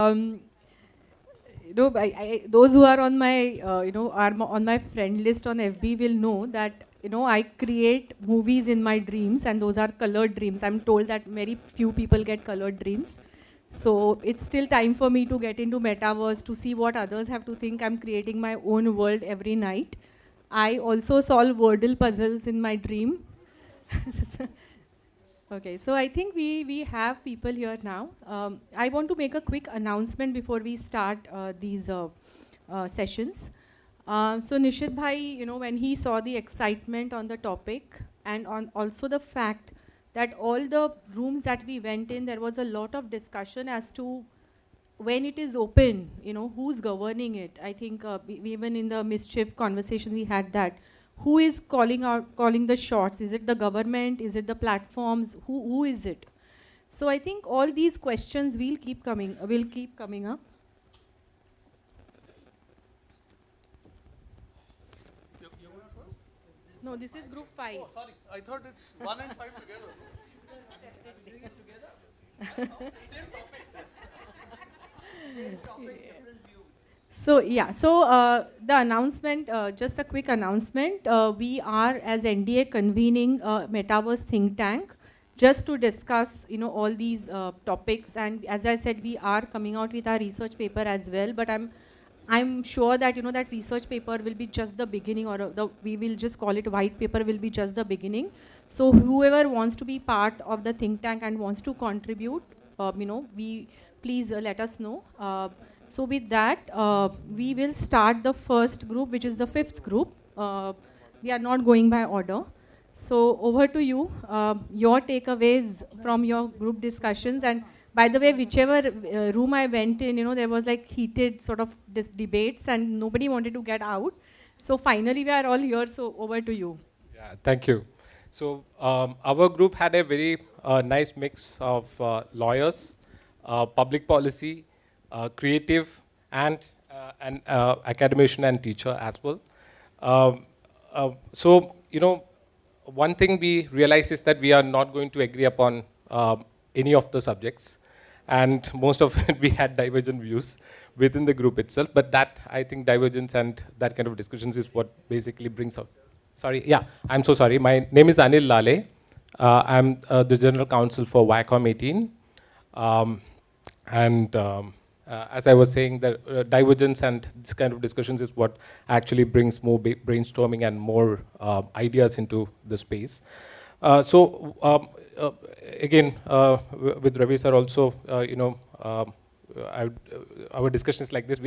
Um, those who are on my, on my friend list on FB will know that, I create movies in my dreams, and those are colored dreams. I'm told that very few people get colored dreams. So it's still time for me to get into Metaverse to see what others have to think. I'm creating my own world every night. I also solve Wordle puzzles in my dream. Okay, so I think we have people here now. I want to make a quick announcement before we start these sessions. So Nishith Bhai, when he saw the excitement on the topic and on also the fact that all the rooms that we went in, there was a lot of discussion as to when it is open, who's governing it. I think even in the mischief conversation we had that. Who is calling the shots? Is it the government? Is it the platforms? Who is it? So I think all these questions will keep coming up. No, this is group 5. Oh, sorry. I thought it's 1 and 5 together. Doing it together? Same topic. Same topic, different views. So yeah, so the announcement, just a quick announcement. We are as NDA convening a Metaverse think tank just to discuss, all these topics. And as I said, we are coming out with our research paper as well. But I'm sure that that research paper will be just the beginning, or we will just call it white paper will be just the beginning. So whoever wants to be part of the think tank and wants to contribute, please let us know. So with that, we will start the first group, which is the 5th group. We are not going by order. So over to you, your takeaways from your group discussions. And by the way, whichever room I went in, there was like heated sort of debates and nobody wanted to get out. So finally, we are all here. So over to you. Yeah, thank you. So our group had a very nice mix of lawyers, public policy, creative, and an academician and teacher as well. So, one thing we realized is that we are not going to agree upon any of the subjects, and most of it we had divergent views within the group itself, but that, I think, divergence and that kind of discussions is what basically brings out. Sorry, yeah, I'm so sorry. My name is Anil Lale. I'm the General Counsel for Viacom 18. As I was saying, the divergence and this kind of discussions is what actually brings more brainstorming and more ideas into the space. Again, with Ravi sir also, our discussion is like this.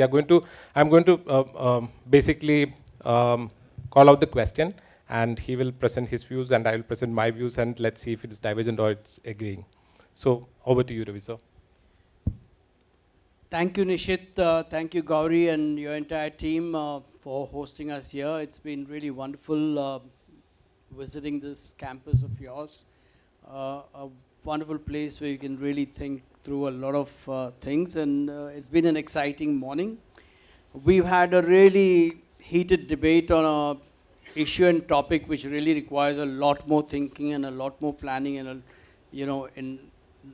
I'm going to basically call out the question, and he will present his views, and I will present my views, and let's see if it's divergent or it's agreeing. So over to you, Ravi sir. Thank you, Nishith. Thank you, Gauri, and your entire team for hosting us here. It's been really wonderful visiting this campus of yours. A wonderful place where you can really think through a lot of things, and it's been an exciting morning. We've had a really heated debate on a issue and topic which really requires a lot more thinking and a lot more planning, and in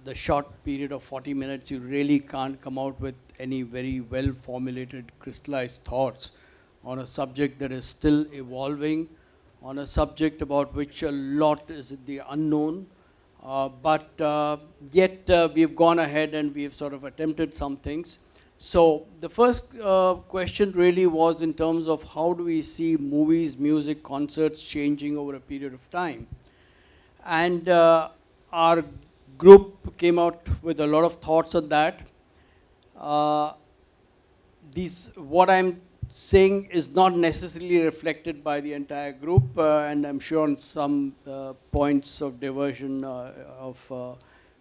the short period of 40 minutes, you really can't come out with any very well formulated, crystallized thoughts on a subject that is still evolving, on a subject about which a lot is the unknown. Yet we've gone ahead and we've sort of attempted some things. So the first question really was in terms of how do we see movies, music, concerts changing over a period of time. And our group came out with a lot of thoughts on that. What I'm saying is not necessarily reflected by the entire group, and I'm sure on some points of diversion, of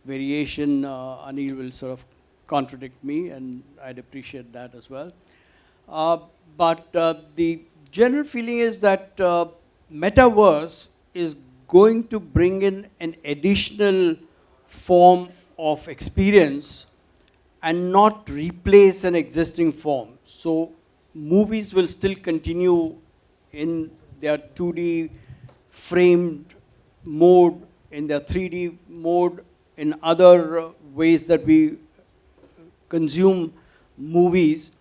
variation, Anil will sort of contradict me, and I'd appreciate that as well. The general feeling is that Metaverse is going to bring in an additional form of experience and not replace an existing form. So movies will still continue in their 2D framed mode, in their 3D mode, in other ways that we consume movies.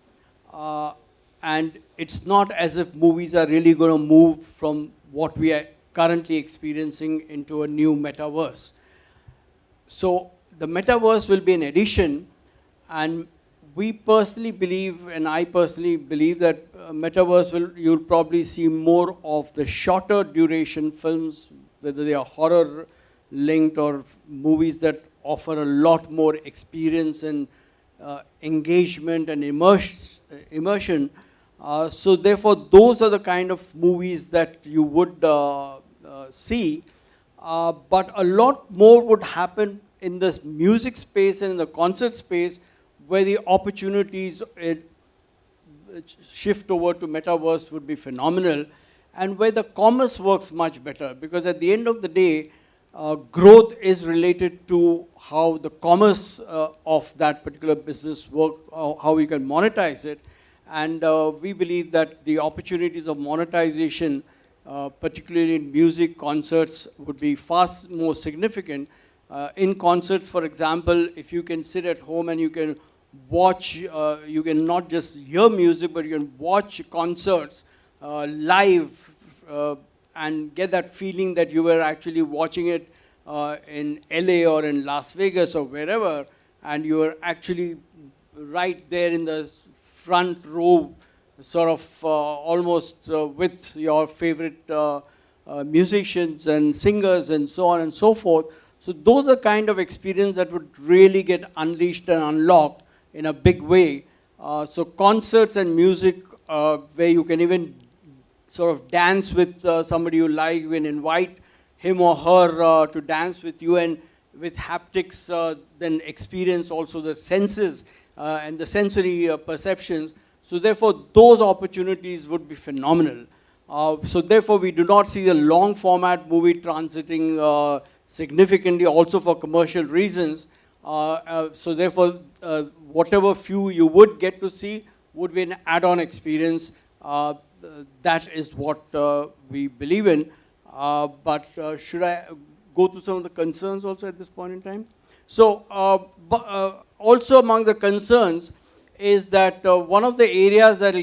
And it's not as if movies are really going to move from what we are currently experiencing into a new metaverse. So the metaverse will be an addition, and we personally believe, and I personally believe, that metaverse you'll probably see more of the shorter duration films, whether they are horror linked or movies that offer a lot more experience and engagement and immersion. So therefore, those are the kind of movies that you would see. But a lot more would happen in the music space and in the concert space, where the opportunities shift over to metaverse would be phenomenal, and where the commerce works much better. Because at the end of the day, growth is related to how the commerce of that particular business work, how we can monetize it. And we believe that the opportunities of monetization, particularly in music concerts, would be far more significant. In concerts, for example, if you can sit at home and you can watch, you can not just hear music, but you can watch concerts live and get that feeling that you were actually watching it in LA or in Las Vegas or wherever, and you were actually right there in the front row, sort of almost with your favorite musicians and singers and so on and so forth. So those are kind of experience that would really get unleashed and unlocked in a big way. So concerts and music, where you can even sort of dance with somebody you like, you can invite him or her to dance with you, and with haptics, then experience also the senses and the sensory perceptions. So therefore, those opportunities would be phenomenal. So therefore, we do not see the long format movie transiting significantly, also for commercial reasons. So therefore, whatever few you would get to see would be an add-on experience. That is what we believe in. But should I go through some of the concerns also at this point in time? So also among the concerns is that one of the areas that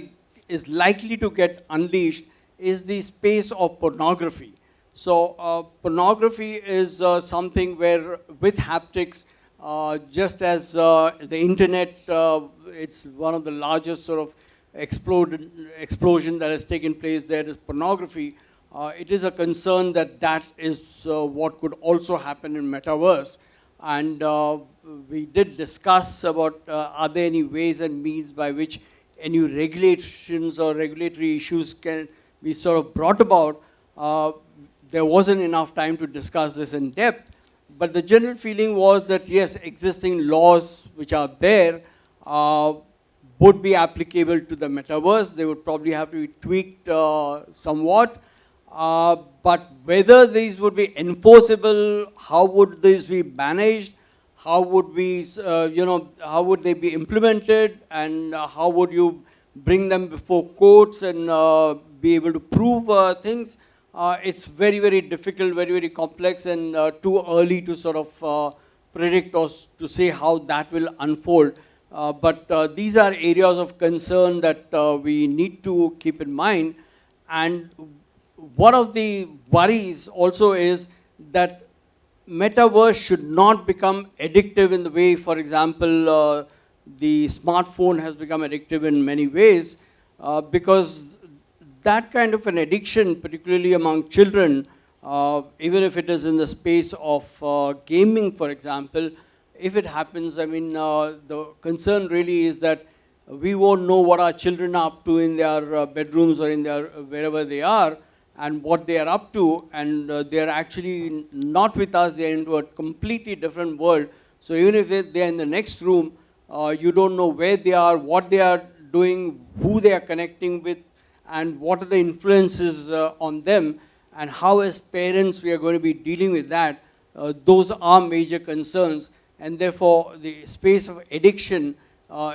is likely to get unleashed is the space of pornography. So pornography is something where, with haptics, just as the internet, it's one of the largest sort of explosion that has taken place there is pornography. It is a concern that that is what could also happen in metaverse. And we did discuss about are there any ways and means by which any regulations or regulatory issues can be sort of brought about. There wasn't enough time to discuss this in depth, but the general feeling was that yes, existing laws which are there would be applicable to the metaverse. They would probably have to be tweaked somewhat. But whether these would be enforceable, how would these be managed, how would we, how would they be implemented, and how would you bring them before courts and be able to prove things? It's very, very difficult, very, very complex, and too early to sort of predict or to say how that will unfold. But these are areas of concern that we need to keep in mind. And one of the worries also is that metaverse should not become addictive in the way, for example, the smartphone has become addictive in many ways, because that kind of an addiction, particularly among children, even if it is in the space of gaming, for example, if it happens, I mean, the concern really is that we won't know what our children are up to in their bedrooms or in their wherever they are, and what they are up to, and they are actually not with us, they are into a completely different world. So even if they are in the next room, you don't know where they are, what they are doing, who they are connecting with, and what are the influences on them, and how as parents we are going to be dealing with that. Those are major concerns, and therefore the space of addiction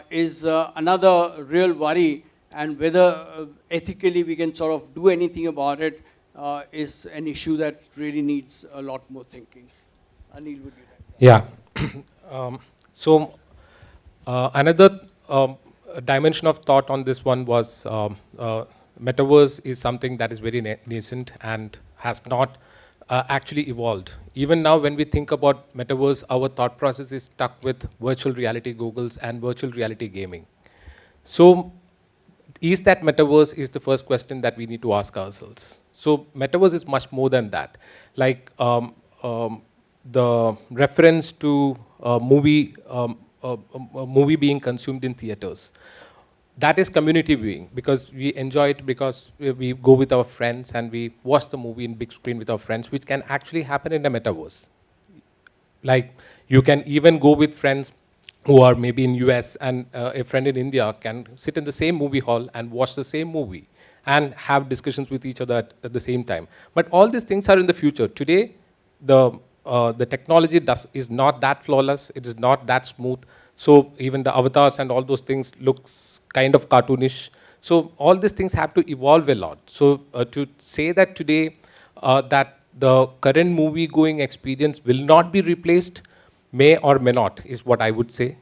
is another real worry, and whether ethically we can sort of do anything about it is an issue that really needs a lot more thinking. Anil, would you like to? Yeah. So Another dimension of thought on this one was metaverse is something that is very nascent and has not actually evolved. Even now, when we think about metaverse, our thought process is stuck with virtual reality goggles and virtual reality gaming. So, is that metaverse is the first question that we need to ask ourselves. So, metaverse is much more than that. Like the reference to a movie being consumed in theaters. That is community viewing because we enjoy it because we go with our friends and we watch the movie in big screen with our friends, which can actually happen in the metaverse. Like you can even go with friends who are maybe in US and a friend in India can sit in the same movie hall and watch the same movie and have discussions with each other at the same time. But all these things are in the future. Today, the technology is not that flawless, it is not that smooth. So even the avatars and all those things look kind of cartoonish. So all these things have to evolve a lot. So to say that today that the current movie going experience will not be replaced may or may not is what I would say.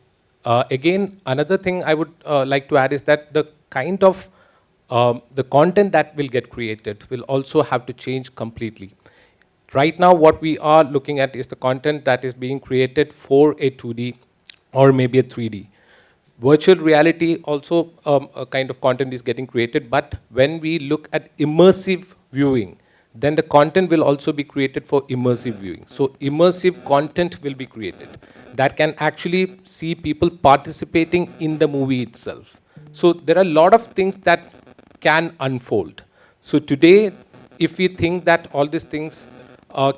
Again, another thing I would like to add is that the kind of the content that will get created will also have to change completely. Right now, what we are looking at is the content that is being created for a 2D or maybe a 3D. Virtual reality also a kind of content is getting created, but when we look at immersive viewing, then the content will also be created for immersive viewing. So immersive content will be created that can actually see people participating in the movie itself. So there are a lot of things that can unfold. So today, if we think that all these things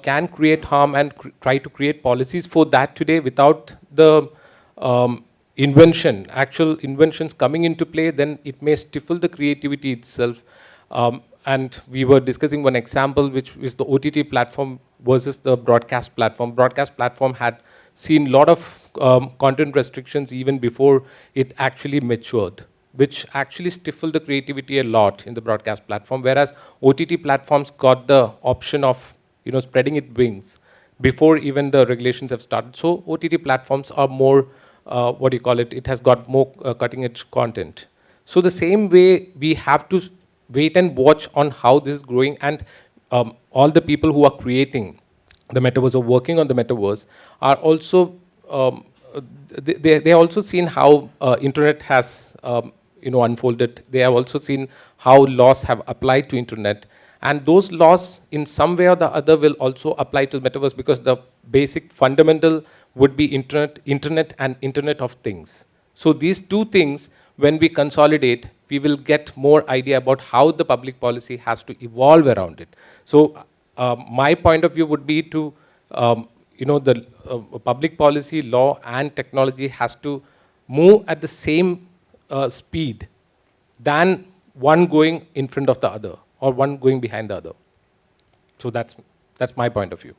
can create harm and try to create policies for that today without the actual inventions coming into play, then it may stifle the creativity itself. And we were discussing one example, which is the OTT platform versus the broadcast platform. Broadcast platform had seen a lot of content restrictions even before it actually matured, which actually stifled the creativity a lot in the broadcast platform, whereas OTT platforms got the option of spreading its wings before even the regulations have started. So OTT platforms are more it has got more cutting edge content. So the same way we have to wait and watch on how this is growing, and all the people who are creating the metaverse or working on the metaverse are also, they also seen how internet has unfolded. They have also seen how laws have applied to internet. And those laws in some way or the other will also apply to the metaverse because the basic fundamental would be internet and Internet of Things. So these two things, when we consolidate, we will get more idea about how the public policy has to evolve around it. So my point of view would be to, the public policy, law and technology has to move at the same speed than one going in front of the other or one going behind the other. So that's my point of view.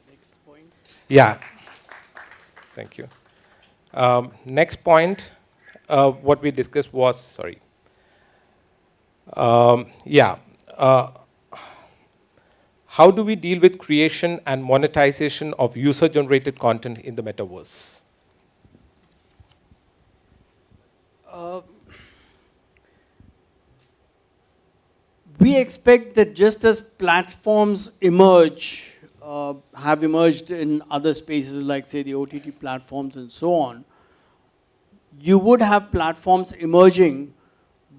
Next point. Yeah. Thank you. Next point, what we discussed was, sorry. How do we deal with creation and monetization of user-generated content in the metaverse? We expect that just as platforms emerge, have emerged in other spaces like say the OTT platforms and so on, you would have platforms emerging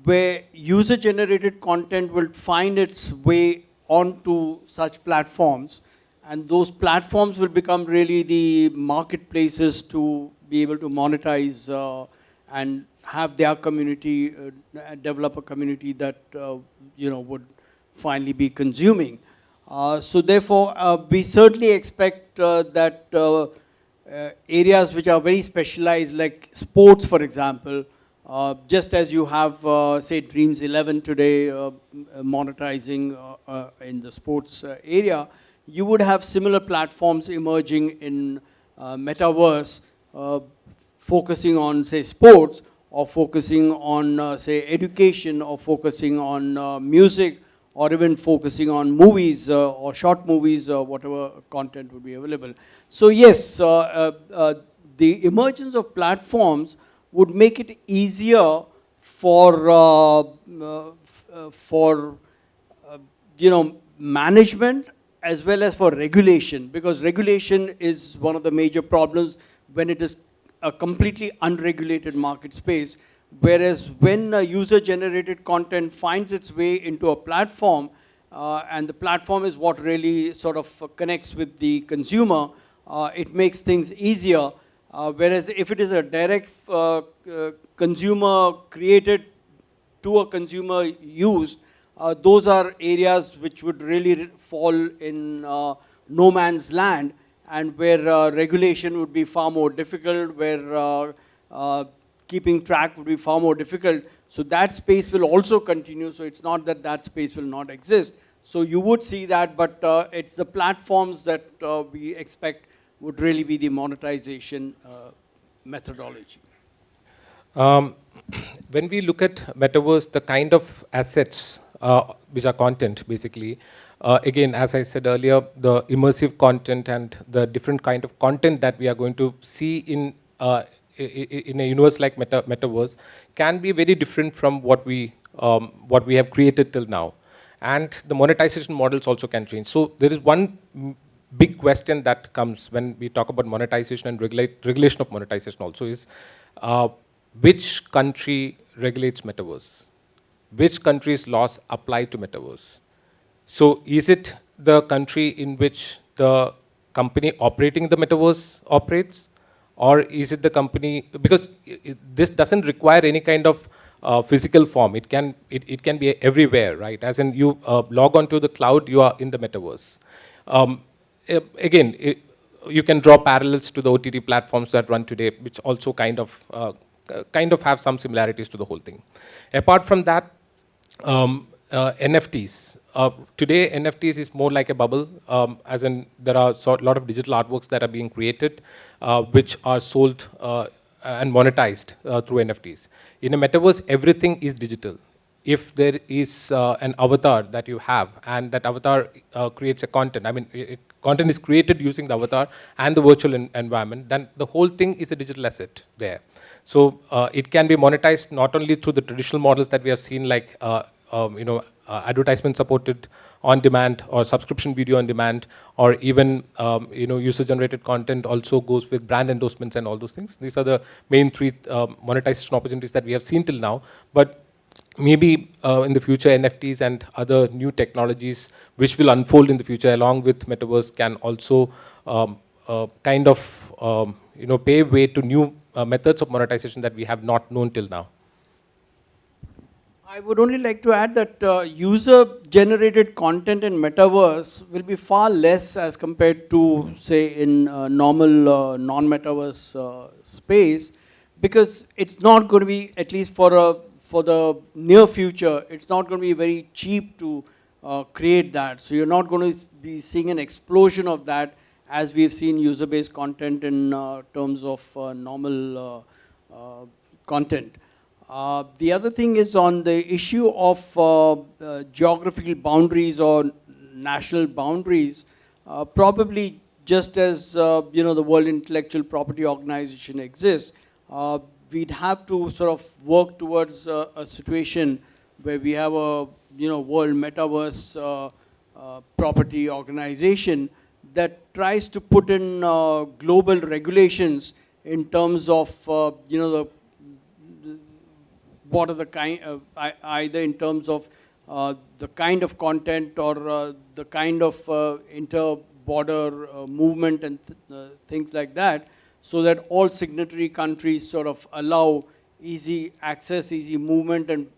where user-generated content will find its way onto such platforms, and those platforms will become really the marketplaces to be able to monetize and have their community, develop a community that would finally be consuming. So therefore, we certainly expect that areas which are very specialized, like sports, for example, just as you have, say, Dreams 11 today monetizing in the sports area, you would have similar platforms emerging in metaverse, focusing on, say, sports, or focusing on, say, education, or focusing on music, or even focusing on movies or short movies or whatever content would be available. So yes, the emergence of platforms would make it easier for management as well as for regulation, because regulation is one of the major problems when it is a completely unregulated market space. Whereas when user-generated content finds its way into a platform, and the platform is what really sort of connects with the consumer, it makes things easier. Whereas if it is a direct consumer created to a consumer used, those are areas which would really fall in no man's land, and where regulation would be far more difficult, where keeping track would be far more difficult. So that space will also continue, so it's not that that space will not exist. So you would see that, but it's the platforms that we expect would really be the monetization methodology. When we look at Metaverse, the kind of assets which are content, basically, again, as I said earlier, the immersive content and the different kind of content that we are going to see in a universe like Metaverse can be very different from what we have created till now. And the monetization models also can change. So there is one big question that comes when we talk about monetization and regulation of monetization also is, which country regulates Metaverse? Which country's laws apply to Metaverse? So is it the country in which the company operating the Metaverse operates? Or is it the company, because this doesn't require any kind of physical form. It can be everywhere, right? As in you log onto the cloud, you are in the Metaverse. Again, you can draw parallels to the OTT platforms that run today, which also kind of have some similarities to the whole thing. Apart from that, NFTs. Today, NFTs is more like a bubble, as in there are a lot of digital artworks that are being created, which are sold and monetized through NFTs. In a Metaverse, everything is digital. If there is an avatar that you have, and that avatar creates a content, I mean, content is created using the avatar and the virtual environment, then the whole thing is a digital asset there. So it can be monetized not only through the traditional models that we have seen, like advertisement supported on demand or subscription video on demand, or even user generated content also goes with brand endorsements and all those things. These are the main three monetization opportunities that we have seen till now. But maybe in the future, NFTs and other new technologies which will unfold in the future along with Metaverse can also kind of pave way to new methods of monetization that we have not known till now. I would only like to add that user-generated content in Metaverse will be far less as compared to, say, in normal non-Metaverse space, because it's not going to be, at least for the near future, it's not going to be very cheap to create that. So you're not going to be seeing an explosion of that as we've seen user-based content in terms of normal content. The other thing is on the issue of geographical boundaries or national boundaries. Probably just as the World Intellectual Property Organization exists, we'd have to sort of work towards a situation where we have a World Metaverse Property Organization that tries to put in global regulations in terms of what are the kind, either in terms of the kind of content or the kind of inter-border movement and things like that, so that all signatory countries sort of allow easy access, easy movement, and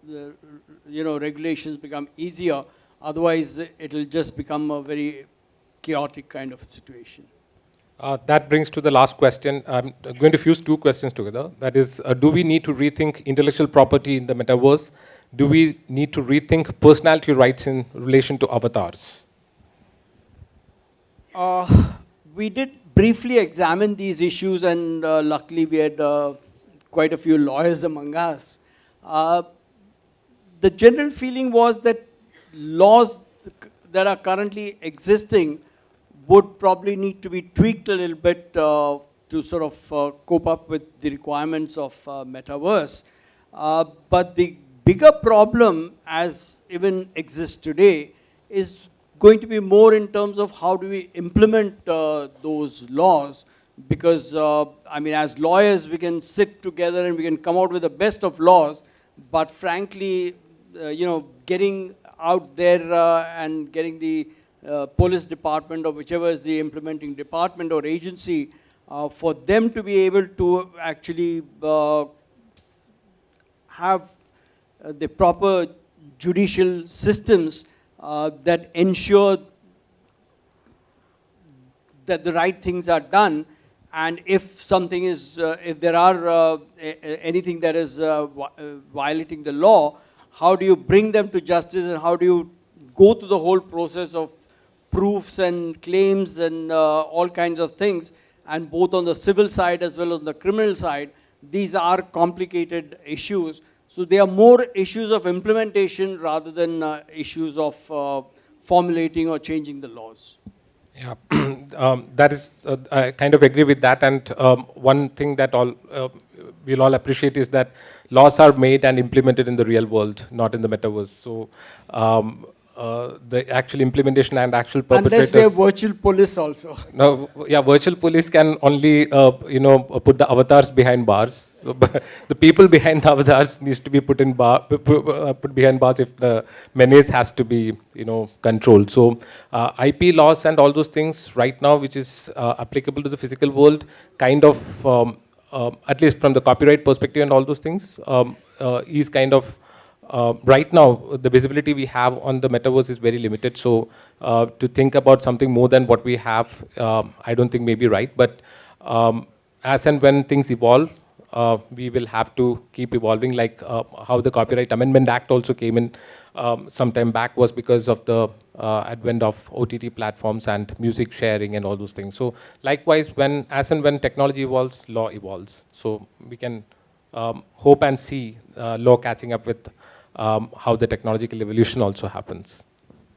regulations become easier. Otherwise, it'll just become a very chaotic kind of a situation. That brings to the last question. I'm going to fuse two questions together. That is, do we need to rethink intellectual property in the Metaverse? Do we need to rethink personality rights in relation to avatars? We did briefly examine these issues, and luckily we had quite a few lawyers among us. The general feeling was that laws that are currently existing would probably need to be tweaked a little bit to sort of cope up with the requirements of Metaverse. But the bigger problem, as even exists today, is going to be more in terms of how do we implement those laws. Because, I mean, as lawyers, we can sit together and we can come out with the best of laws, but frankly, you know, getting out there and getting the police department or whichever is the implementing department or agency, for them to be able to actually have the proper judicial systems that ensure that the right things are done, and if something is, if there are anything that is violating the law, how do you bring them to justice, and how do you go through the whole process of proofs and claims and all kinds of things, and both on the civil side as well as on the criminal side, these are complicated issues. So they are more issues of implementation rather than issues of formulating or changing the laws. Yeah, that is, I kind of agree with that. And one thing that we'll all appreciate is that laws are made and implemented in the real world, not in the metaverse. So the actual implementation and actual perpetrators. Unless we have virtual police also. No, yeah, virtual police can only, put the avatars behind bars. So, the people behind the avatars needs to be put behind bars if the menace has to be, controlled. So, IP laws and all those things right now, which is applicable to the physical world, kind of, at least from the copyright perspective and all those things, is kind of, right now, the visibility we have on the metaverse is very limited. So, to think about something more than what we have, I don't think may be right. But as and when things evolve, we will have to keep evolving, like how the Copyright Amendment Act also came in some time back was because of the advent of OTT platforms and music sharing and all those things. So likewise, as and when technology evolves, law evolves. So we can hope and see law catching up with how the technological evolution also happens.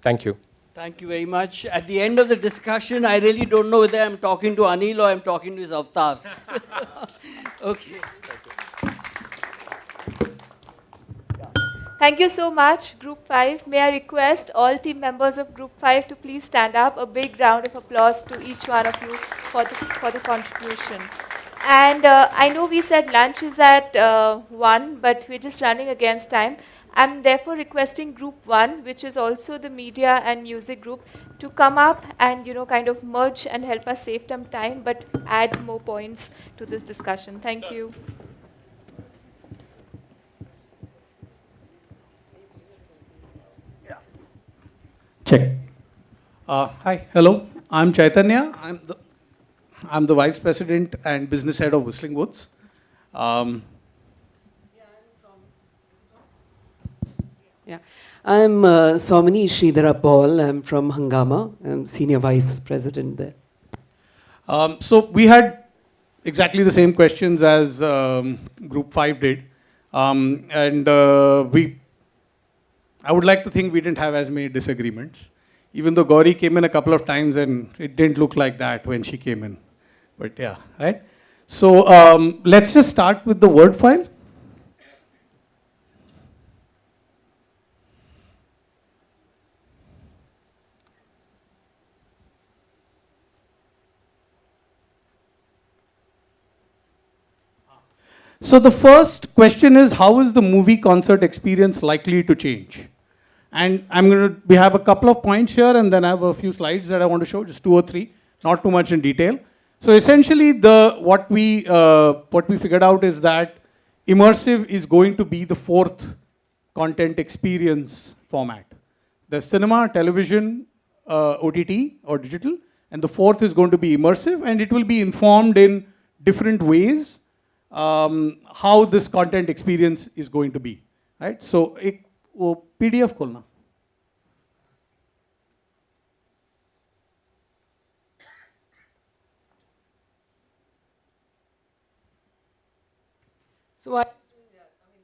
Thank you. Thank you very much. At the end of the discussion, I really don't know whether I'm talking to Anil or I'm talking to his avatar. Okay. Thank you so much, Group 5. May I request all team members of Group 5 to please stand up. A big round of applause to each one of you for the contribution. And I know we said lunch is at 1, but we're just running against time. I'm therefore requesting Group 1, which is also the media and music group, to come up and kind of merge and help us save some time, but add more points to this discussion. Thank you. Check. Hi, hello. I'm Chaitanya. I'm the Vice President and Business Head of Whistling Woods. Yeah, I'm Somani Sridhara Paul. I'm from Hangama. I'm Senior Vice President there. So we had exactly the same questions as Group 5 did. I would like to think we didn't have as many disagreements, even though Gauri came in a couple of times and it didn't look like that when she came in. But yeah, right? So let's just start with the Word file. So the first question is, how is the movie concert experience likely to change? And we have a couple of points here, and then I have a few slides that I want to show, just 2 or 3, not too much in detail. So essentially, what we figured out is that immersive is going to be the 4th content experience format. There's cinema, television, OTT or digital, and the 4th is going to be immersive, and it will be informed in different ways how this content experience is going to be, right? So, PDF खोलना. So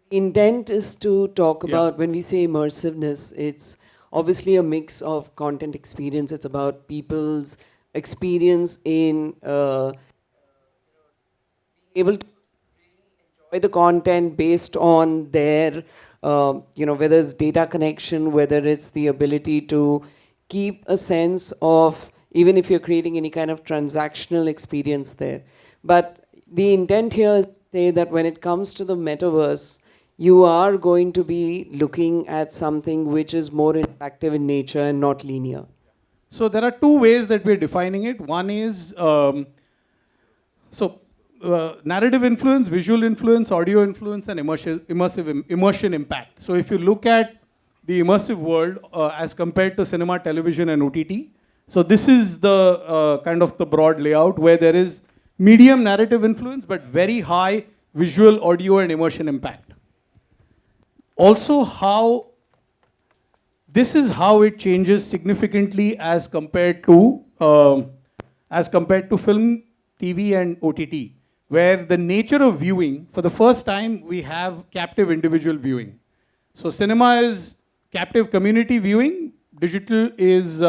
the intent is to talk about, when we say immersiveness, it's obviously a mix of content experience. It's about people's experience in able to enjoy the content based on their, whether it's data connection, whether it's the ability to keep a sense of, even if you're creating any kind of transactional experience there. But the intent here is to say that when it comes to the metaverse, you are going to be looking at something which is more interactive in nature and not linear. So there are two ways that we're defining it. One is, narrative influence, visual influence, audio influence, and immersion impact. So if you look at the immersive world as compared to cinema, television, and OTT, so this is the kind of the broad layout where there is medium narrative influence, but very high visual, audio, and immersion impact. Also, this is how it changes significantly as compared to film, TV, and OTT, where the nature of viewing, for the first time, we have captive individual viewing. So cinema is captive community viewing, digital is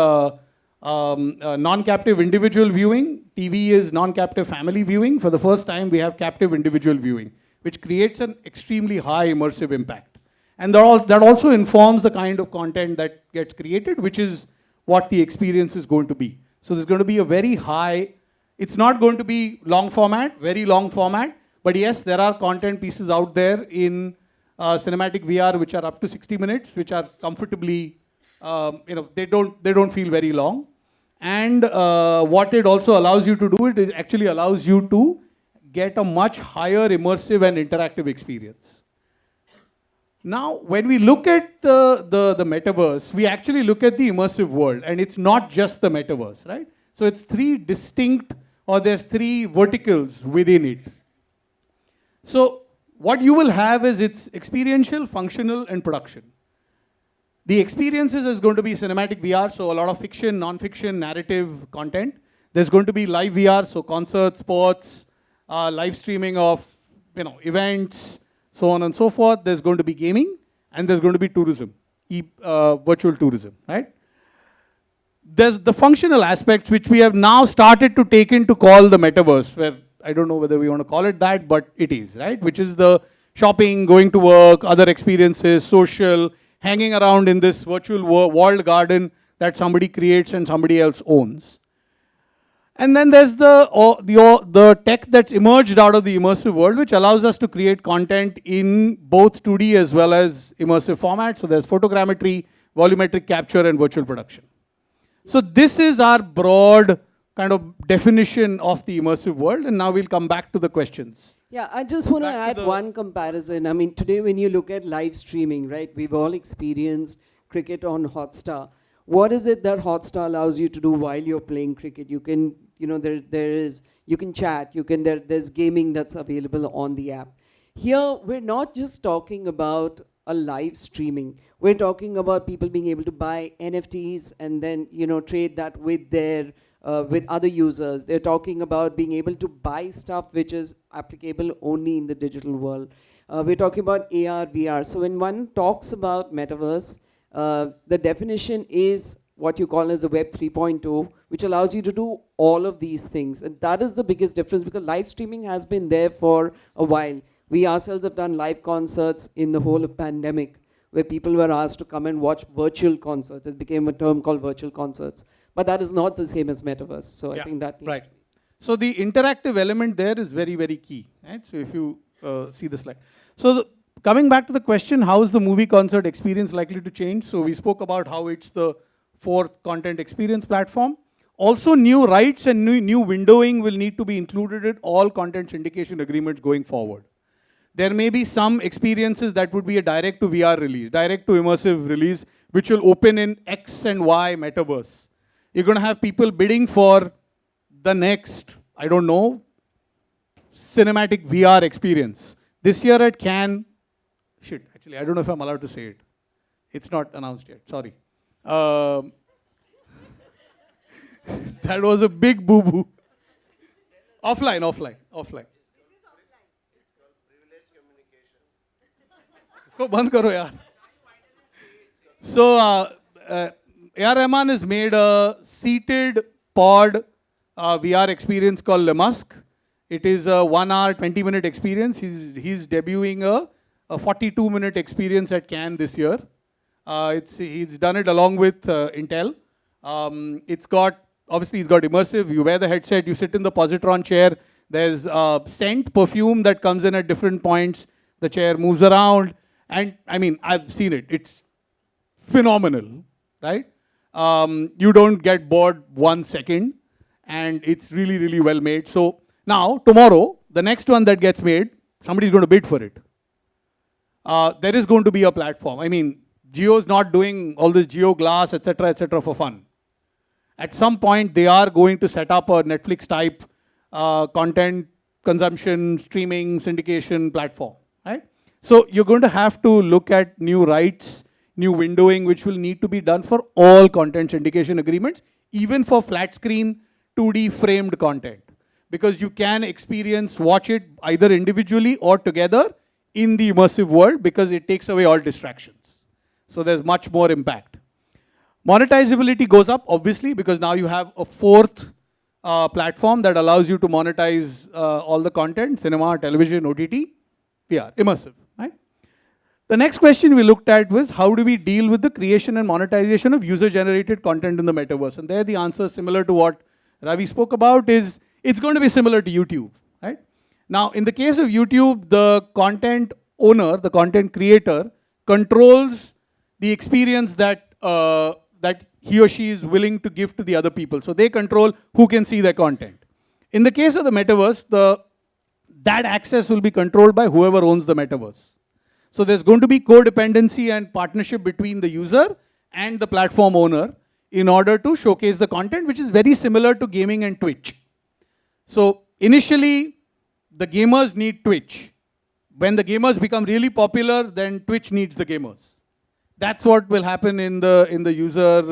non-captive individual viewing, TV is non-captive family viewing. For the first time, we have captive individual viewing, which creates an extremely high immersive impact. And that also informs the kind of content that gets created, which is what the experience is going to be. So there's going to be a very high, it's not going to be long format, very long format, but yes, there are content pieces out there in cinematic VR which are up to 60 minutes, which are comfortably, they don't feel very long. And what it also allows you to do, it actually allows you to get a much higher immersive and interactive experience. Now, when we look at the metaverse, we actually look at the immersive world, and it's not just the metaverse, right? So it's three distinct, or there's three verticals within it. So what you will have is it's experiential, functional, and production. The experiences is going to be cinematic VR, so a lot of fiction, non-fiction, narrative content. There's going to be live VR, so concerts, sports, live streaming of events, so on and so forth. There's going to be gaming, and there's going to be tourism, virtual tourism, right? There's the functional aspects, which we have now started to take in to call the metaverse, where I don't know whether we want to call it that, but it is, right? Which is the shopping, going to work, other experiences, social, hanging around in this virtual walled garden that somebody creates and somebody else owns. And then there's the tech that's emerged out of the immersive world, which allows us to create content in both 2D as well as immersive formats. So there's photogrammetry, volumetric capture, and virtual production. So this is our broad kind of definition of the immersive world, and now we'll come back to the questions. Yeah, I just want to add one comparison. I mean, today when you look at live streaming, right, we've all experienced cricket on Hotstar. What is it that Hotstar allows you to do while you're playing cricket? You can, you can chat, there's gaming that's available on the app. Here, we're not just talking about a live streaming. We're talking about people being able to buy NFTs and then, trade that with their, with other users. They're talking about being able to buy stuff which is applicable only in the digital world. We're talking about AR, VR. So when one talks about metaverse, the definition is what you call as the Web 3.0, which allows you to do all of these things. And that is the biggest difference, because live streaming has been there for a while. We ourselves have done live concerts in the whole of pandemic, where people were asked to come and watch virtual concerts. It became a term called virtual concerts. But that is not the same as metaverse. So yeah, I think that needs to be. So the interactive element there is very, very key. Right? So if you see the slide. So coming back to the question, how is the movie concert experience likely to change? So we spoke about how it's the fourth content experience platform. Also, new rights and new windowing will need to be included in all content syndication agreements going forward. There may be some experiences that would be a direct to VR release, direct to immersive release, which will open in X and Y metaverse. You're going to have people bidding for the next, I don't know, cinematic VR experience. This year at Cannes, actually, I don't know if I'm allowed to say it. It's not announced yet, sorry. That was a big boo-boo. Offline. इसको बंद करो यार. So, A.R. Rahman has made a seated pod VR experience called Le Masque, It is a 1 hour, 20-minute experience. He's debuting a 42-minute experience at Cannes this year. He's done it along with Intel. Obviously it's got immersive. You wear the headset, you sit in the positron chair. There's scent, perfume that comes in at different points. The chair moves around. And I mean, I've seen it. It's phenomenal, right? You don't get bored 1 second. And it's really, really well made. So now, tomorrow, the next one that gets made, somebody's going to bid for it. There is going to be a platform. I mean, Jio's not doing all this Jio Glass, etc., for fun. At some point, they are going to set up a Netflix-type content consumption, streaming, syndication platform, right? So you're going to have to look at new rights, new windowing, which will need to be done for all content syndication agreements, even for flat screen, 2D framed content. Because you can watch it either individually or together in the immersive world, because it takes away all distractions. So there's much more impact. Monetizability goes up, obviously, because now you have a fourth platform that allows you to monetize all the content, cinema, television, OTT, VR, immersive, right? The next question we looked at was, how do we deal with the creation and monetization of user-generated content in the metaverse? And there the answer, similar to what Ravi spoke about, is it's going to be similar to YouTube, right? Now, in the case of YouTube, the content owner, the content creator, controls the experience that that he or she is willing to give to the other people. So they control who can see their content. In the case of the metaverse, that access will be controlled by whoever owns the metaverse. So there's going to be codependency and partnership between the user and the platform owner in order to showcase the content, which is very similar to gaming and Twitch. So initially, the gamers need Twitch. When the gamers become really popular, then Twitch needs the gamers. That's what will happen in the user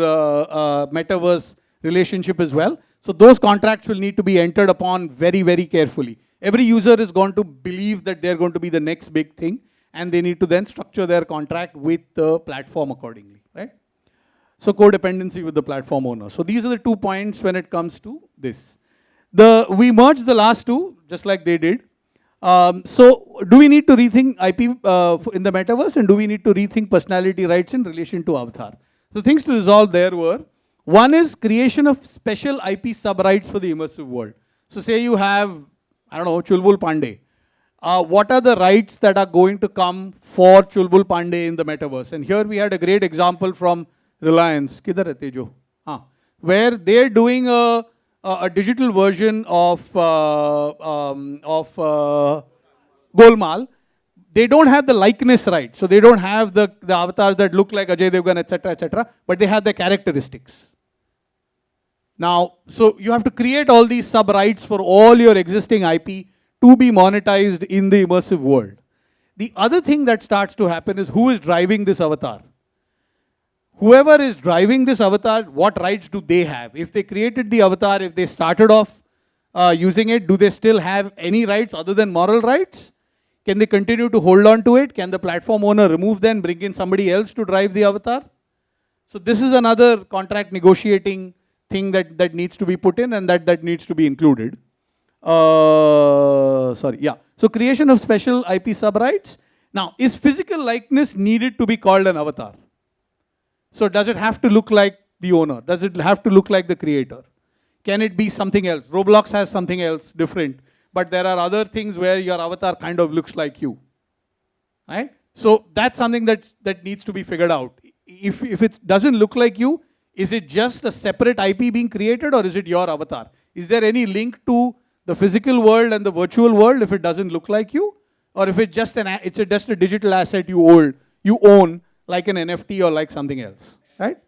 metaverse relationship as well. So those contracts will need to be entered upon very, very carefully. Every user is going to believe that they're going to be the next big thing, and they need to then structure their contract with the platform accordingly, right? So codependency with the platform owner. So these are the 2 points when it comes to this. We merged the last two, just like they did. So do we need to rethink IP in the metaverse, and do we need to rethink personality rights in relation to avatar? So things to resolve there were, one is creation of special IP sub-rights for the immersive world. So say you have, I don't know, Chulbul Pandey. What are the rights that are going to come for Chulbul Pandey in the metaverse? And here we had a great example from Reliance, Kidhar hai Tejo? Where they're doing a digital version of Golmaal. They don't have the likeness right, so they don't have the avatars that look like Ajay Devgan, etc., but they have the characteristics. Now, so you have to create all these sub-rights for all your existing IP to be monetized in the immersive world. The other thing that starts to happen is, who is driving this avatar? Whoever is driving this avatar, what rights do they have? If they created the avatar, if they started off using it, do they still have any rights other than moral rights? Can they continue to hold on to it? Can the platform owner remove them, bring in somebody else to drive the avatar? So this is another contract negotiating thing that needs to be put in, and that needs to be included. So creation of special IP sub-rights. Now, is physical likeness needed to be called an avatar? So does it have to look like the owner? Does it have to look like the creator? Can it be something else? Roblox has something else different, but there are other things where your avatar kind of looks like you, right? So that's something that needs to be figured out. If it doesn't look like you, is it just a separate IP being created, or is it your avatar? Is there any link to the physical world and the virtual world if it doesn't look like you? Or if it's just a digital asset you own, like an NFT or like something else, right?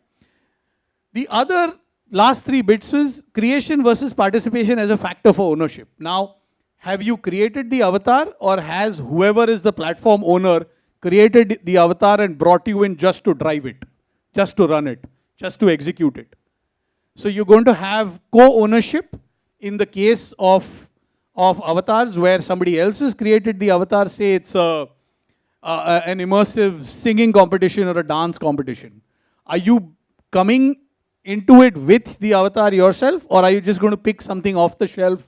The other last 3 bits was creation versus participation as a factor for ownership. Now, have you created the avatar, or has whoever is the platform owner created the avatar and brought you in just to drive it, just to run it, just to execute it? So you're going to have co-ownership in the case of avatars where somebody else has created the avatar. Say it's an immersive singing competition or a dance competition. Are you coming into it with the avatar yourself, or are you just going to pick something off the shelf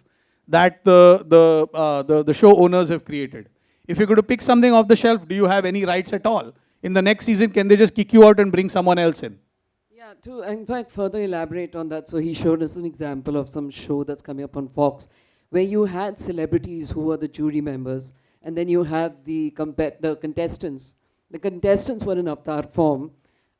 that the show owners have created. If you're going to pick something off the shelf, do you have any rights at all? In the next season, can they just kick you out and bring someone else in? Yeah, to in fact further elaborate on that, so he showed us an example of some show that's coming up on Fox, where you had celebrities who were the jury members, and then you had the contestants. The contestants were in avatar form.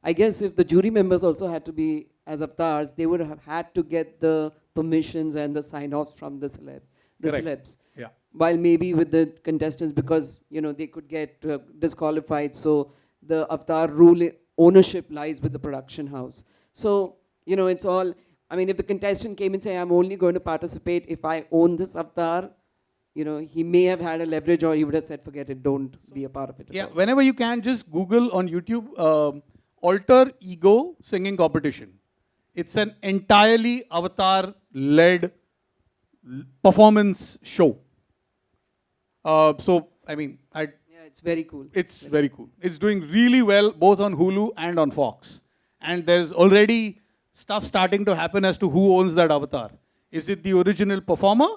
I guess if the jury members also had to be as avatars, they would have had to get the permissions and the sign-offs from the celebs. Yeah. While maybe with the contestants, because they could get disqualified, so the avatar rule ownership lies with the production house. So it's all. I mean, if the contestant came and say, "I'm only going to participate if I own this avatar," he may have had a leverage, or he would have said, "Forget it, don't be a part of it." Yeah, whenever you can, just Google on YouTube alter ego singing competition. It's an entirely avatar-led performance show. So, I mean, yeah, it's very cool. It's very cool. It's doing really well both on Hulu and on Fox. And there's already stuff starting to happen as to who owns that avatar. Is it the original performer?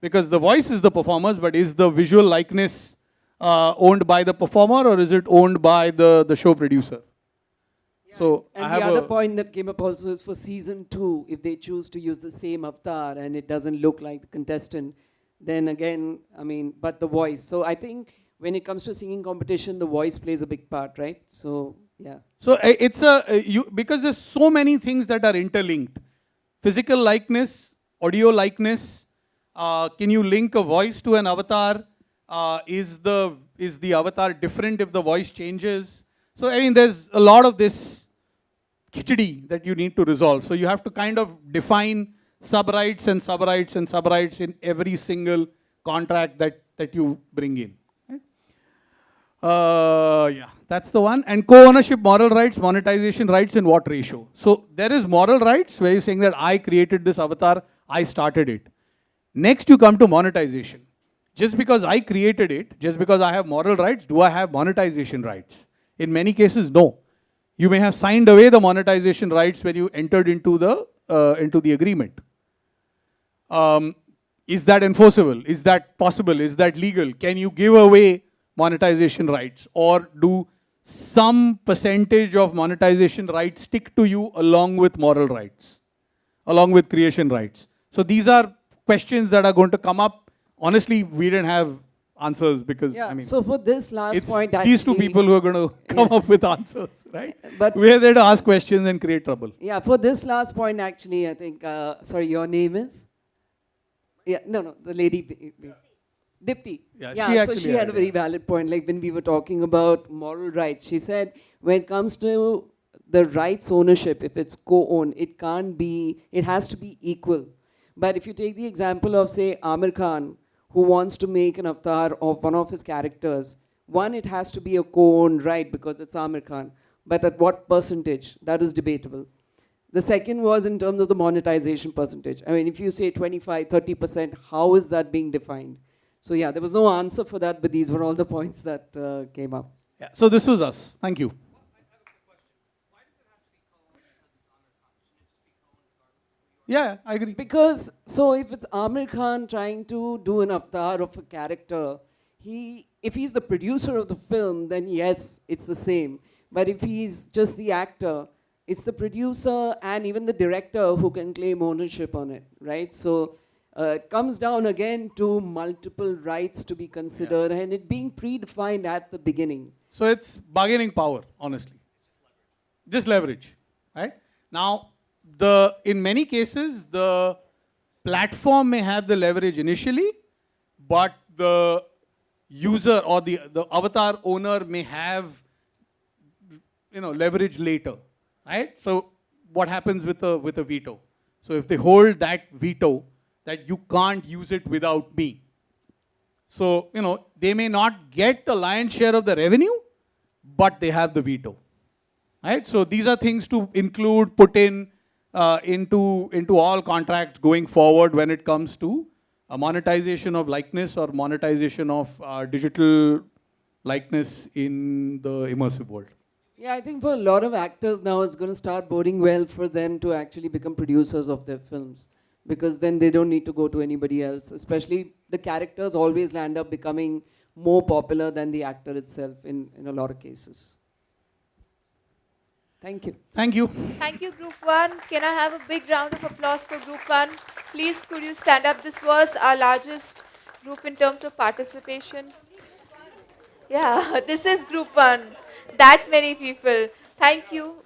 Because the voice is the performer's, but is the visual likeness owned by the performer, or is it owned by the show producer? Yeah, so and I have the other point that came up also is for season 2, if they choose to use the same avatar and it doesn't look like the contestant, then again, I mean, but the voice. So I think when it comes to singing competition, the voice plays a big part, right? So yeah. So it's because there's so many things that are interlinked. Physical likeness, audio likeness. Can you link a voice to an avatar? Is the avatar different if the voice changes? So I mean, there's a lot of this khichdi that you need to resolve. So you have to kind of define sub-rights and sub-rights and sub-rights in every single contract that you bring in. Yeah, that's the one. And co-ownership, moral rights, monetization rights, in what ratio? So there is moral rights where you're saying that I created this avatar, I started it. Next you come to monetization. Just because I created it, just because I have moral rights, do I have monetization rights? In many cases, no. You may have signed away the monetization rights when you entered into the agreement. Is that enforceable? Is that possible? Is that legal? Can you give away monetization rights, or do some percentage of monetization rights stick to you along with moral rights, along with creation rights? So these are questions that are going to come up. Honestly, we didn't have answers because, yeah, I mean, so for this last point, these two people who are going to come up with answers, right? But we're there to ask questions and create trouble. Yeah, for this last point, actually, I think, sorry, your name is? Yeah, no, the lady, Dipti. Yeah, so she had a very valid point. Like when we were talking about moral rights, she said when it comes to the rights ownership, if it's co-owned, it has to be equal. But if you take the example of, say, Amir Khan, who wants to make an avatar of one of his characters, one, it has to be a co-owned right because it's Amir Khan. But at what percentage? That is debatable. The second was in terms of the monetization percentage. I mean, if you say 25, 30%, how is that being defined? So yeah, there was no answer for that, but these were all the points that came up. Yeah, so this was us. Thank you. Yeah, I agree. Because, so if it's Amir Khan trying to do an avatar of a character, if he's the producer of the film, then yes, it's the same. But if he's just the actor, it's the producer and even the director who can claim ownership on it, right? So it comes down again to multiple rights to be considered and it being predefined at the beginning. So it's bargaining power, honestly. Just leverage, right? Now, in many cases, the platform may have the leverage initially, but the user or the avatar owner may have leverage later, right? So what happens with a veto? So if they hold that veto, that you can't use it without me. So, they may not get the lion's share of the revenue, but they have the veto, right? So these are things to include, put into all contracts going forward when it comes to monetization of likeness or monetization of digital likeness in the immersive world. Yeah, I think for a lot of actors now, it's going to start boding well for them to actually become producers of their films. because then they don't need to go to anybody else. Especially the characters always land up becoming more popular than the actor itself in a lot of cases. Thank you. Thank you. Thank you, Group 1. Can I have a big round of applause for Group 1? Please, could you stand up? This was our largest group in terms of participation. Yeah, this is Group 1. That many people. Thank you.